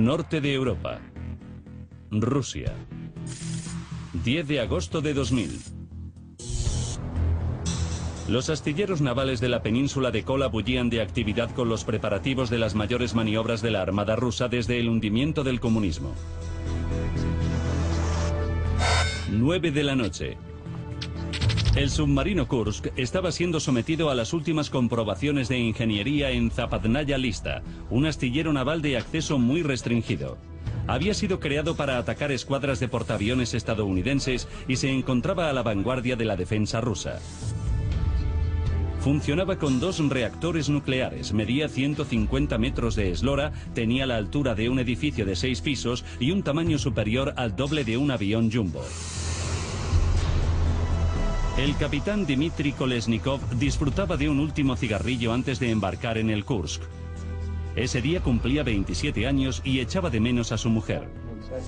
Norte de Europa. Rusia. 10 de agosto de 2000. Los astilleros navales de la península de Kola bullían de actividad con los preparativos de las mayores maniobras de la Armada rusa desde el hundimiento del comunismo. 9 de la noche. El submarino Kursk estaba siendo sometido a las últimas comprobaciones de ingeniería en Zapadnaya Lista, un astillero naval de acceso muy restringido. Había sido creado para atacar escuadras de portaaviones estadounidenses y se encontraba a la vanguardia de la defensa rusa. Funcionaba con 2 reactores nucleares, medía 150 metros de eslora, tenía la altura de un edificio de 6 pisos y un tamaño superior al doble de un avión jumbo. El capitán Dmitry Kolesnikov disfrutaba de un último cigarrillo antes de embarcar en el Kursk. Ese día cumplía 27 años y echaba de menos a su mujer.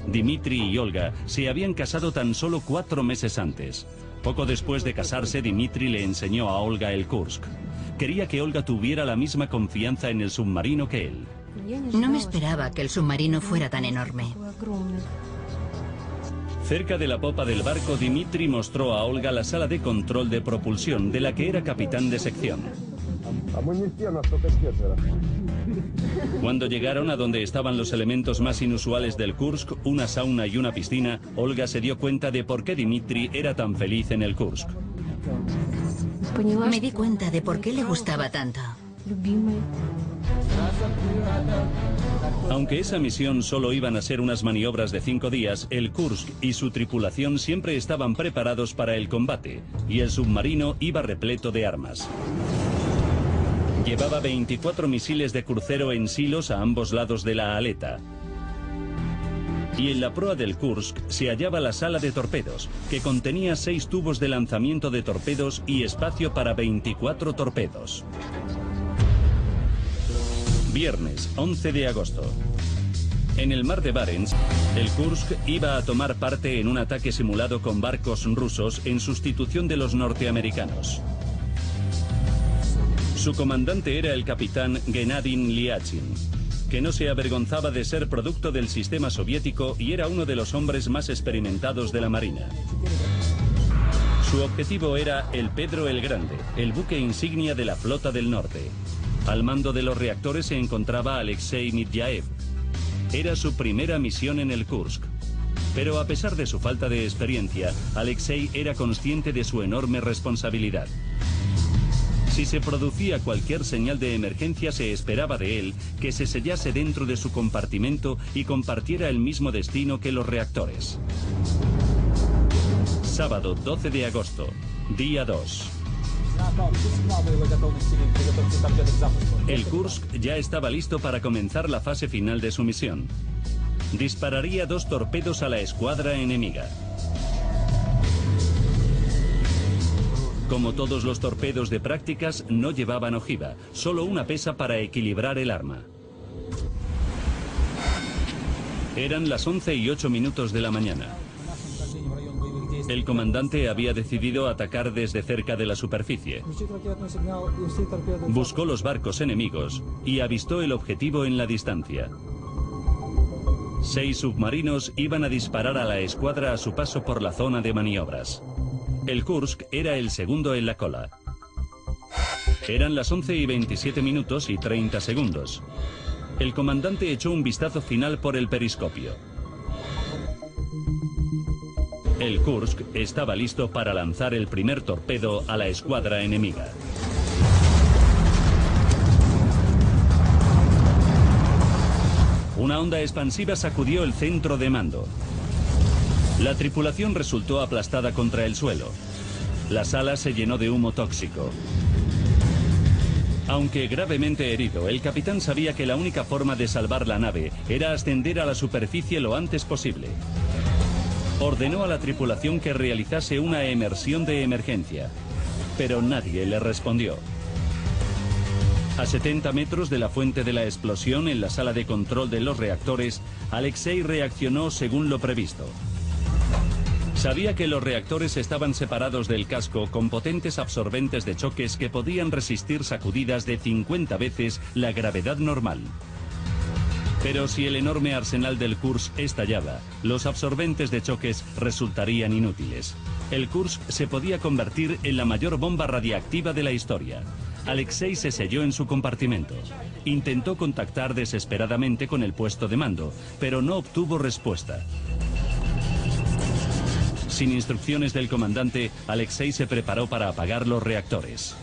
Dmitry y Olga se habían casado tan solo 4 meses antes. Poco después de casarse, Dmitry le enseñó a Olga el Kursk. Quería que Olga tuviera la misma confianza en el submarino que él. No me esperaba que el submarino fuera tan enorme. Cerca de la popa del barco, Dmitry mostró a Olga la sala de control de propulsión, de la que era capitán de sección. Cuando llegaron a donde estaban los elementos más inusuales del Kursk, una sauna y una piscina, Olga se dio cuenta de por qué Dmitry era tan feliz en el Kursk. Me di cuenta de por qué le gustaba tanto. Aunque esa misión solo iban a ser unas maniobras de 5 días, el Kursk y su tripulación siempre estaban preparados para el combate, y el submarino iba repleto de armas. Llevaba 24 misiles de crucero en silos a ambos lados de la aleta. Y en la proa del Kursk se hallaba la sala de torpedos, que contenía 6 tubos de lanzamiento de torpedos y espacio para 24 torpedos. Viernes, 11 de agosto. En el mar de Barents, el Kursk iba a tomar parte en un ataque simulado con barcos rusos en sustitución de los norteamericanos. Su comandante era el capitán Gennady Liachin, que no se avergonzaba de ser producto del sistema soviético y era uno de los hombres más experimentados de la marina. Su objetivo era el Pedro el Grande, el buque insignia de la Flota del Norte. Al mando de los reactores se encontraba Alexei Mityaev. Era su primera misión en el Kursk. Pero a pesar de su falta de experiencia, Alexei era consciente de su enorme responsabilidad. Si se producía cualquier señal de emergencia, se esperaba de él que se sellase dentro de su compartimento y compartiera el mismo destino que los reactores. Sábado 12 de agosto, día 2. El Kursk ya estaba listo para comenzar la fase final de su misión. Dispararía 2 torpedos a la escuadra enemiga. Como todos los torpedos de prácticas, no llevaban ojiva, solo una pesa para equilibrar el arma. Eran las 11:08 de la mañana. El comandante había decidido atacar desde cerca de la superficie. Buscó los barcos enemigos y avistó el objetivo en la distancia. 6 submarinos iban a disparar a la escuadra a su paso por la zona de maniobras. El Kursk era el segundo en la cola. Eran las 11:27 y 30 segundos. El comandante echó un vistazo final por el periscopio. El Kursk estaba listo para lanzar el primer torpedo a la escuadra enemiga. Una onda expansiva sacudió el centro de mando. La tripulación resultó aplastada contra el suelo. La sala se llenó de humo tóxico. Aunque gravemente herido, el capitán sabía que la única forma de salvar la nave era ascender a la superficie lo antes posible. Ordenó a la tripulación que realizase una emersión de emergencia, pero nadie le respondió. A 70 metros de la fuente de la explosión, en la sala de control de los reactores, Alexei reaccionó según lo previsto. Sabía que los reactores estaban separados del casco con potentes absorbentes de choques que podían resistir sacudidas de 50 veces la gravedad normal. Pero si el enorme arsenal del Kursk estallaba, los absorbentes de choques resultarían inútiles. El Kursk se podía convertir en la mayor bomba radiactiva de la historia. Alexei se selló en su compartimento. Intentó contactar desesperadamente con el puesto de mando, pero no obtuvo respuesta. Sin instrucciones del comandante, Alexei se preparó para apagar los reactores.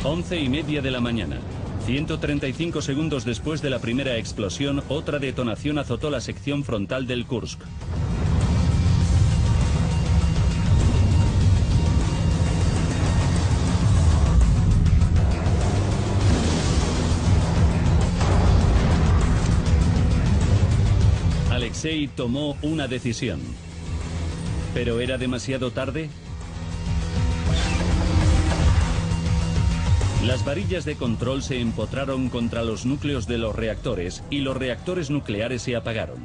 11:30 de la mañana. 135 segundos después de la primera explosión, otra detonación azotó la sección frontal del Kursk. Alexei tomó una decisión. ¿Pero era demasiado tarde? Las varillas de control se empotraron contra los núcleos de los reactores y los reactores nucleares se apagaron.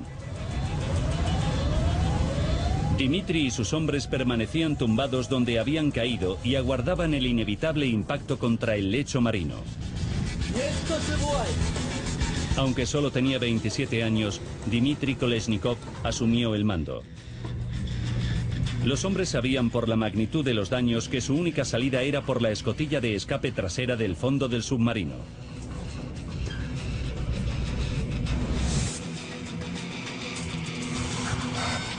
Dmitri y sus hombres permanecían tumbados donde habían caído y aguardaban el inevitable impacto contra el lecho marino. Aunque solo tenía 27 años, Dmitri Kolesnikov asumió el mando. Los hombres sabían por la magnitud de los daños que su única salida era por la escotilla de escape trasera del fondo del submarino.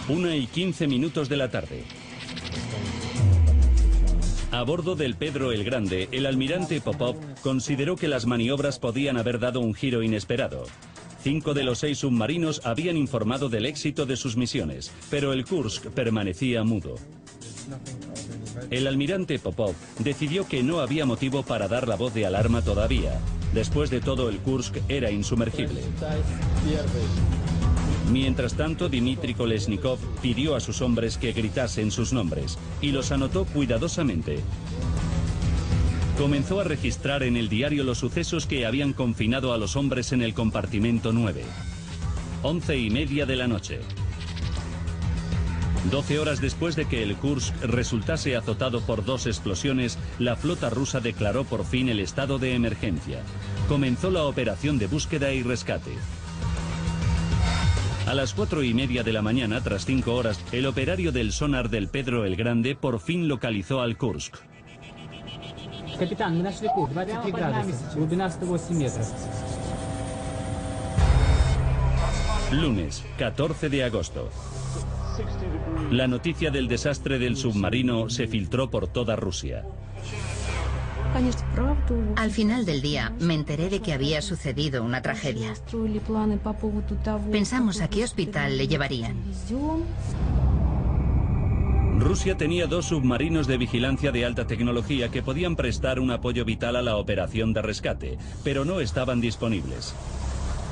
Una y 15 minutos de la tarde. A bordo del Pedro el Grande, el almirante Popov consideró que las maniobras podían haber dado un giro inesperado. 5 de los 6 submarinos habían informado del éxito de sus misiones, pero el Kursk permanecía mudo. El almirante Popov decidió que no había motivo para dar la voz de alarma todavía. Después de todo, el Kursk era insumergible. Mientras tanto, Dmitri Kolesnikov pidió a sus hombres que gritasen sus nombres y los anotó cuidadosamente. Comenzó a registrar en el diario los sucesos que habían confinado a los hombres en el compartimento 9. 11:30 de la noche. 12 horas después de que el Kursk resultase azotado por 2 explosiones, la flota rusa declaró por fin el estado de emergencia. Comenzó la operación de búsqueda y rescate. A las 4:30 de la mañana, tras 5 horas, el operario del sonar del Pedro el Grande por fin localizó al Kursk. Капитан, мы нашли курс, 23 градуса, глубина 108 метров. Lunes, 14 de agosto. La noticia del desastre del submarino se filtró por toda Rusia. Al final del día me enteré de que había sucedido una tragedia. Pensamos a qué hospital le llevarían. Rusia tenía 2 submarinos de vigilancia de alta tecnología que podían prestar un apoyo vital a la operación de rescate, pero no estaban disponibles.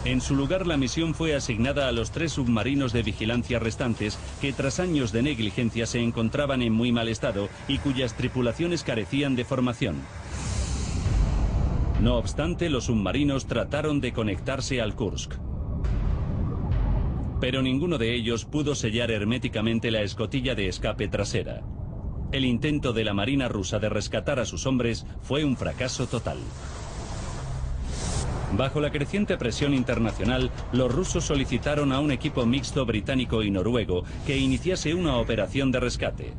En su lugar, la misión fue asignada a los 3 submarinos de vigilancia restantes que tras años de negligencia se encontraban en muy mal estado y cuyas tripulaciones carecían de formación. No obstante, los submarinos trataron de conectarse al Kursk. Pero ninguno de ellos pudo sellar herméticamente la escotilla de escape trasera. El intento de la Marina rusa de rescatar a sus hombres fue un fracaso total. Bajo la creciente presión internacional, los rusos solicitaron a un equipo mixto británico y noruego que iniciase una operación de rescate.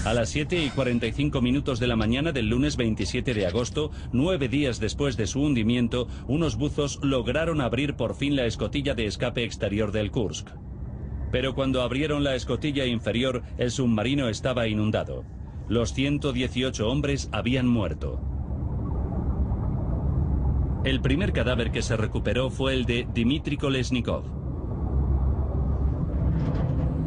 A las 7:45 de la mañana del lunes 27 de agosto, 9 días después de su hundimiento, unos buzos lograron abrir por fin la escotilla de escape exterior del Kursk. Pero cuando abrieron la escotilla inferior, el submarino estaba inundado. Los 118 hombres habían muerto. El primer cadáver que se recuperó fue el de Dmitri Kolesnikov.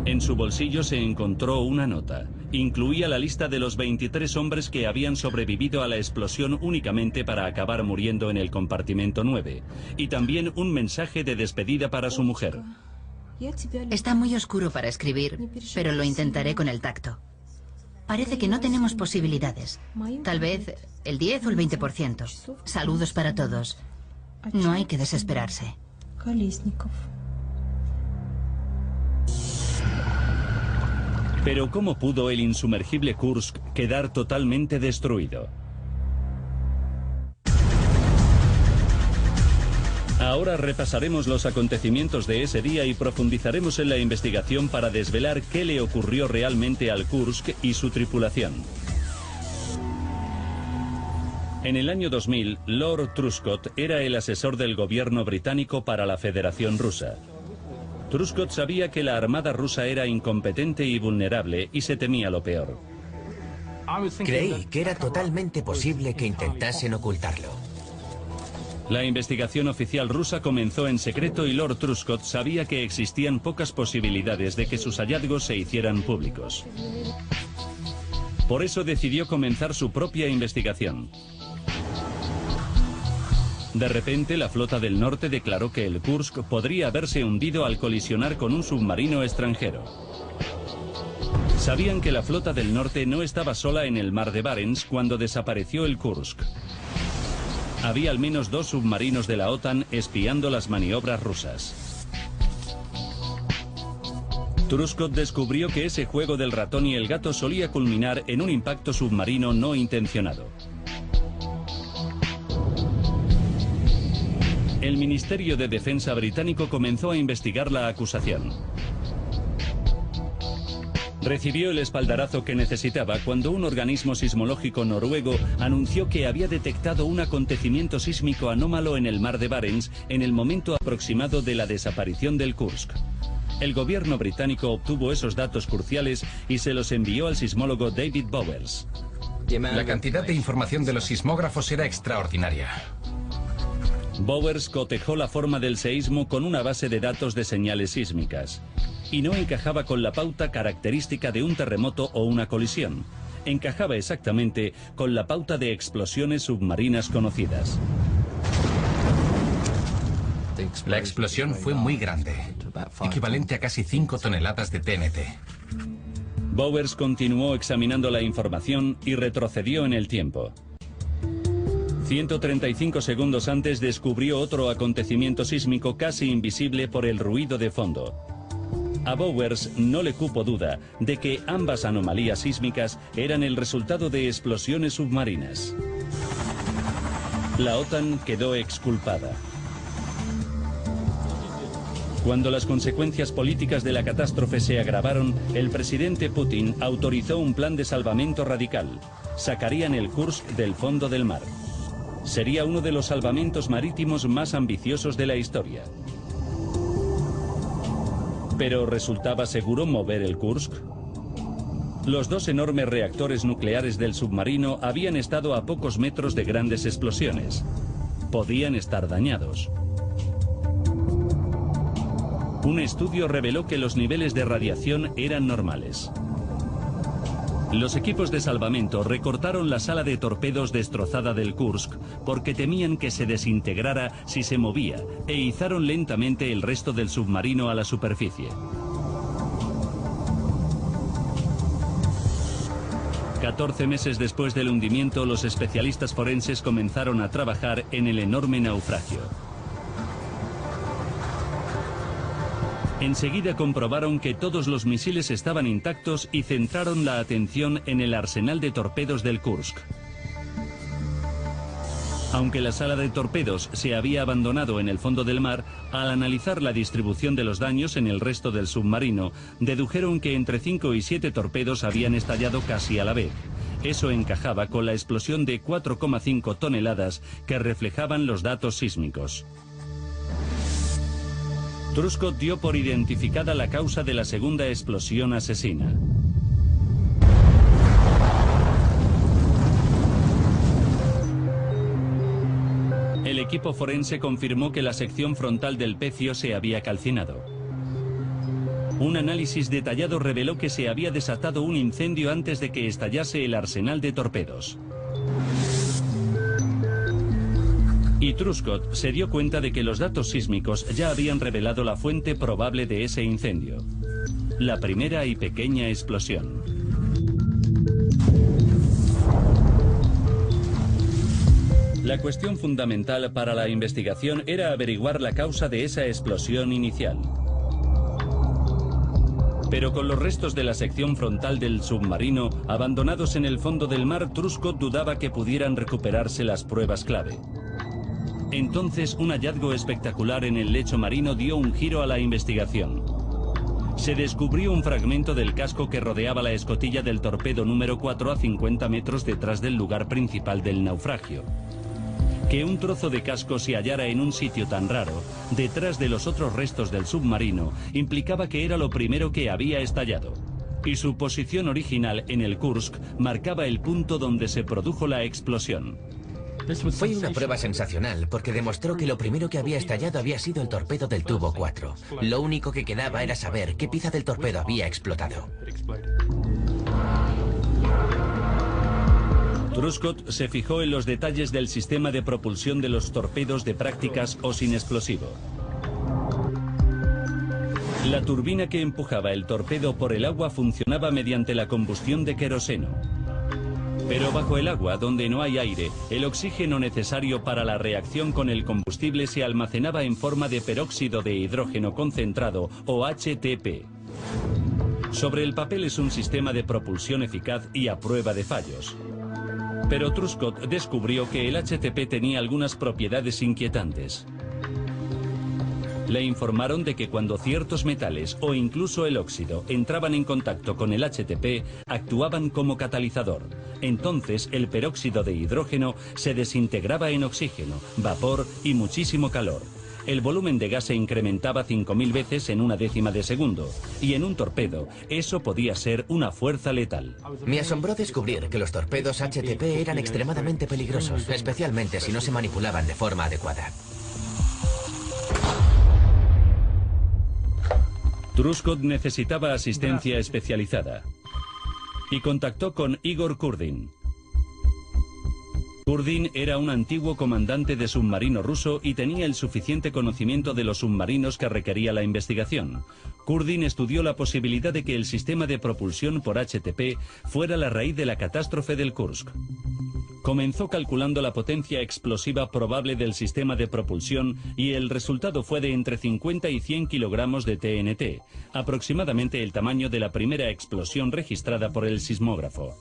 En su bolsillo se encontró una nota. Incluía la lista de los 23 hombres que habían sobrevivido a la explosión únicamente para acabar muriendo en el compartimento 9, y también un mensaje de despedida para su mujer. Está muy oscuro para escribir, pero lo intentaré con el tacto. Parece que no tenemos posibilidades. Tal vez el 10 o el 20%. Saludos para todos. No hay que desesperarse. Pero ¿cómo pudo el insumergible Kursk quedar totalmente destruido? Ahora repasaremos los acontecimientos de ese día y profundizaremos en la investigación para desvelar qué le ocurrió realmente al Kursk y su tripulación. En el año 2000, Lord Truscott era el asesor del gobierno británico para la Federación Rusa. Truscott sabía que la armada rusa era incompetente y vulnerable y se temía lo peor. Creí que era totalmente posible que intentasen ocultarlo. La investigación oficial rusa comenzó en secreto y Lord Truscott sabía que existían pocas posibilidades de que sus hallazgos se hicieran públicos. Por eso decidió comenzar su propia investigación. De repente, la flota del norte declaró que el Kursk podría haberse hundido al colisionar con un submarino extranjero. Sabían que la flota del norte no estaba sola en el mar de Barents cuando desapareció el Kursk. Había al menos 2 submarinos de la OTAN espiando las maniobras rusas. Truscott descubrió que ese juego del ratón y el gato solía culminar en un impacto submarino no intencionado. El Ministerio de Defensa británico comenzó a investigar la acusación. Recibió el espaldarazo que necesitaba cuando un organismo sismológico noruego anunció que había detectado un acontecimiento sísmico anómalo en el mar de Barents en el momento aproximado de la desaparición del Kursk. El gobierno británico obtuvo esos datos cruciales y se los envió al sismólogo David Bowers. La cantidad de información de los sismógrafos era extraordinaria. Bowers cotejó la forma del seísmo con una base de datos de señales sísmicas. Y no encajaba con la pauta característica de un terremoto o una colisión. Encajaba exactamente con la pauta de explosiones submarinas conocidas. La explosión fue muy grande, equivalente a casi 5 toneladas de TNT. Bowers continuó examinando la información y retrocedió en el tiempo. 135 segundos antes descubrió otro acontecimiento sísmico casi invisible por el ruido de fondo. A Bowers no le cupo duda de que ambas anomalías sísmicas eran el resultado de explosiones submarinas. La OTAN quedó exculpada. Cuando las consecuencias políticas de la catástrofe se agravaron, el presidente Putin autorizó un plan de salvamento radical. Sacarían el Kursk del fondo del mar. Sería uno de los salvamentos marítimos más ambiciosos de la historia. ¿Pero resultaba seguro mover el Kursk? Los 2 enormes reactores nucleares del submarino habían estado a pocos metros de grandes explosiones. Podían estar dañados. Un estudio reveló que los niveles de radiación eran normales. Los equipos de salvamento recortaron la sala de torpedos destrozada del Kursk porque temían que se desintegrara si se movía e izaron lentamente el resto del submarino a la superficie. 14 meses después del hundimiento, los especialistas forenses comenzaron a trabajar en el enorme naufragio. Enseguida comprobaron que todos los misiles estaban intactos y centraron la atención en el arsenal de torpedos del Kursk. Aunque la sala de torpedos se había abandonado en el fondo del mar, al analizar la distribución de los daños en el resto del submarino, dedujeron que entre 5 y 7 torpedos habían estallado casi a la vez. Eso encajaba con la explosión de 4,5 toneladas que reflejaban los datos sísmicos. Truscott dio por identificada la causa de la segunda explosión asesina. El equipo forense confirmó que la sección frontal del pecio se había calcinado. Un análisis detallado reveló que se había desatado un incendio antes de que estallase el arsenal de torpedos. Y Truscott se dio cuenta de que los datos sísmicos ya habían revelado la fuente probable de ese incendio: la primera y pequeña explosión. La cuestión fundamental para la investigación era averiguar la causa de esa explosión inicial. Pero con los restos de la sección frontal del submarino abandonados en el fondo del mar, Truscott dudaba que pudieran recuperarse las pruebas clave. Entonces, un hallazgo espectacular en el lecho marino dio un giro a la investigación. Se descubrió un fragmento del casco que rodeaba la escotilla del torpedo número 4 a 50 metros detrás del lugar principal del naufragio. Que un trozo de casco se hallara en un sitio tan raro, detrás de los otros restos del submarino, implicaba que era lo primero que había estallado. Y su posición original en el Kursk marcaba el punto donde se produjo la explosión. Fue una prueba sensacional porque demostró que lo primero que había estallado había sido el torpedo del tubo 4. Lo único que quedaba era saber qué pieza del torpedo había explotado. Truscott se fijó en los detalles del sistema de propulsión de los torpedos de prácticas o sin explosivo. La turbina que empujaba el torpedo por el agua funcionaba mediante la combustión de queroseno. Pero bajo el agua, donde no hay aire, el oxígeno necesario para la reacción con el combustible se almacenaba en forma de peróxido de hidrógeno concentrado, o HTP. Sobre el papel es un sistema de propulsión eficaz y a prueba de fallos. Pero Truscott descubrió que el HTP tenía algunas propiedades inquietantes. Le informaron de que cuando ciertos metales o incluso el óxido entraban en contacto con el HTP, actuaban como catalizador. Entonces el peróxido de hidrógeno se desintegraba en oxígeno, vapor y muchísimo calor. El volumen de gas se incrementaba 5000 veces en una décima de segundo, y en un torpedo eso podía ser una fuerza letal. Me asombró descubrir que los torpedos HTP eran extremadamente peligrosos, especialmente si no se manipulaban de forma adecuada. Truscott necesitaba asistencia especializada y contactó con Igor Kurdin. Kurdin era un antiguo comandante de submarino ruso y tenía el suficiente conocimiento de los submarinos que requería la investigación. Kurdin estudió la posibilidad de que el sistema de propulsión por HTP fuera la raíz de la catástrofe del Kursk. Comenzó calculando la potencia explosiva probable del sistema de propulsión y el resultado fue de entre 50 y 100 kilogramos de TNT, aproximadamente el tamaño de la primera explosión registrada por el sismógrafo.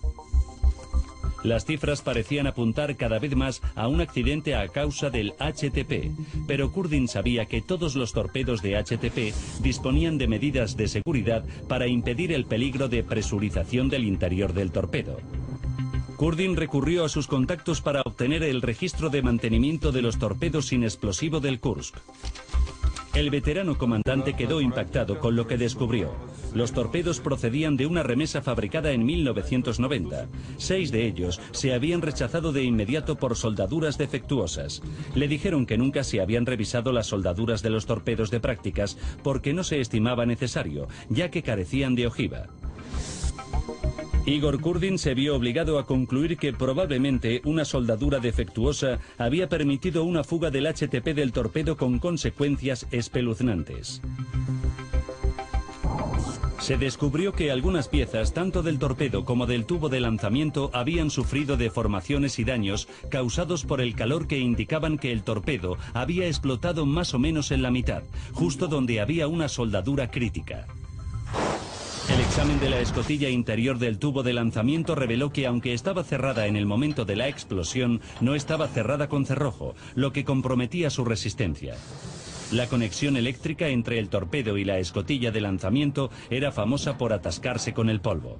Las cifras parecían apuntar cada vez más a un accidente a causa del HTP, pero Kurdin sabía que todos los torpedos de HTP disponían de medidas de seguridad para impedir el peligro de presurización del interior del torpedo. Kurdin recurrió a sus contactos para obtener el registro de mantenimiento de los torpedos sin explosivo del Kursk. El veterano comandante quedó impactado con lo que descubrió. Los torpedos procedían de una remesa fabricada en 1990. 6 de ellos se habían rechazado de inmediato por soldaduras defectuosas. Le dijeron que nunca se habían revisado las soldaduras de los torpedos de prácticas porque no se estimaba necesario, ya que carecían de ojiva. Igor Kurdin se vio obligado a concluir que probablemente una soldadura defectuosa había permitido una fuga del HTP del torpedo con consecuencias espeluznantes. Se descubrió que algunas piezas, tanto del torpedo como del tubo de lanzamiento, habían sufrido deformaciones y daños causados por el calor que indicaban que el torpedo había explotado más o menos en la mitad, justo donde había una soldadura crítica. El examen de la escotilla interior del tubo de lanzamiento reveló que aunque estaba cerrada en el momento de la explosión, no estaba cerrada con cerrojo, lo que comprometía su resistencia. La conexión eléctrica entre el torpedo y la escotilla de lanzamiento era famosa por atascarse con el polvo.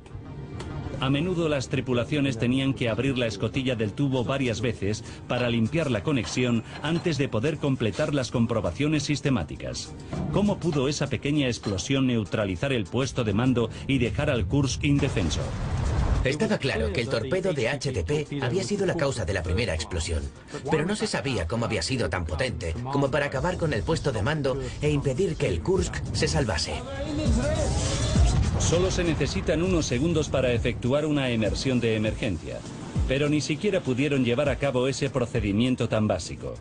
A menudo las tripulaciones tenían que abrir la escotilla del tubo varias veces para limpiar la conexión antes de poder completar las comprobaciones sistemáticas. ¿Cómo pudo esa pequeña explosión neutralizar el puesto de mando y dejar al Kursk indefenso? Estaba claro que el torpedo de HTP había sido la causa de la primera explosión, pero no se sabía cómo había sido tan potente como para acabar con el puesto de mando e impedir que el Kursk se salvase. Solo se necesitan unos segundos para efectuar una emersión de emergencia, pero ni siquiera pudieron llevar a cabo ese procedimiento tan básico.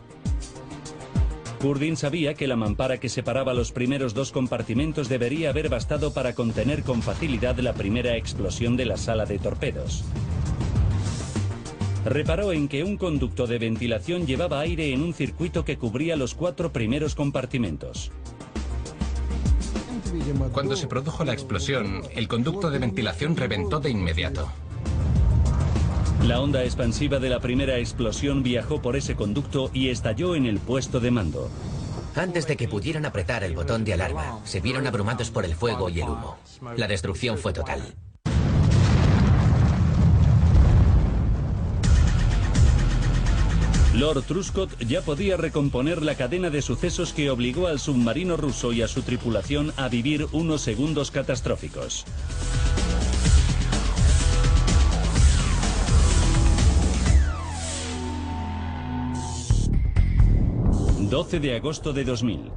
Kurdin sabía que la mampara que separaba los primeros 2 compartimentos debería haber bastado para contener con facilidad la primera explosión de la sala de torpedos. Reparó en que un conducto de ventilación llevaba aire en un circuito que cubría los 4 primeros compartimentos. Cuando se produjo la explosión, el conducto de ventilación reventó de inmediato. La onda expansiva de la primera explosión viajó por ese conducto y estalló en el puesto de mando. Antes de que pudieran apretar el botón de alarma, se vieron abrumados por el fuego y el humo. La destrucción fue total. Lord Truscott ya podía recomponer la cadena de sucesos que obligó al submarino ruso y a su tripulación a vivir unos segundos catastróficos. ...12 de agosto de 2000...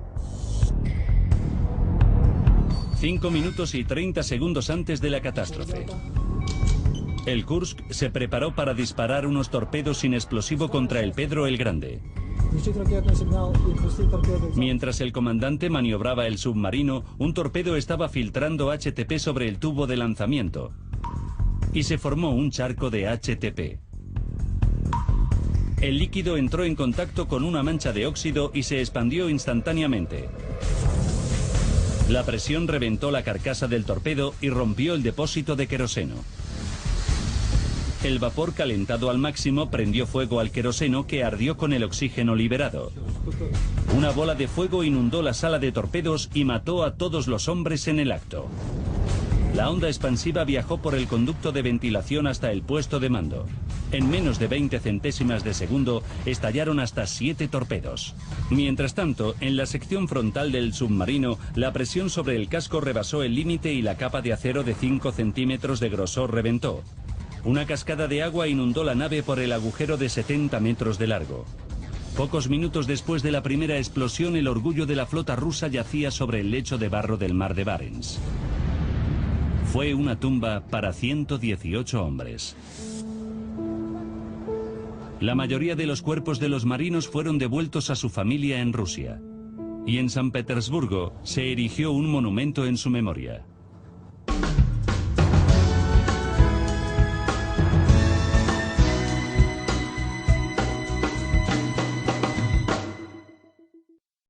5 minutos y 30 segundos antes de la catástrofe. El Kursk se preparó para disparar unos torpedos sin explosivo contra el Pedro el Grande. Mientras el comandante maniobraba el submarino, un torpedo estaba filtrando HTP sobre el tubo de lanzamiento y se formó un charco de HTP. El líquido entró en contacto con una mancha de óxido y se expandió instantáneamente. La presión reventó la carcasa del torpedo y rompió el depósito de queroseno. El vapor calentado al máximo prendió fuego al queroseno que ardió con el oxígeno liberado. Una bola de fuego inundó la sala de torpedos y mató a todos los hombres en el acto. La onda expansiva viajó por el conducto de ventilación hasta el puesto de mando. En menos de 20 centésimas de segundo estallaron hasta 7 torpedos. Mientras tanto, en la sección frontal del submarino, la presión sobre el casco rebasó el límite y la capa de acero de 5 centímetros de grosor reventó. Una cascada de agua inundó la nave por el agujero de 70 metros de largo. Pocos minutos después de la primera explosión, el orgullo de la flota rusa yacía sobre el lecho de barro del mar de Barents. Fue una tumba para 118 hombres. La mayoría de los cuerpos de los marinos fueron devueltos a su familia en Rusia. Y en San Petersburgo se erigió un monumento en su memoria.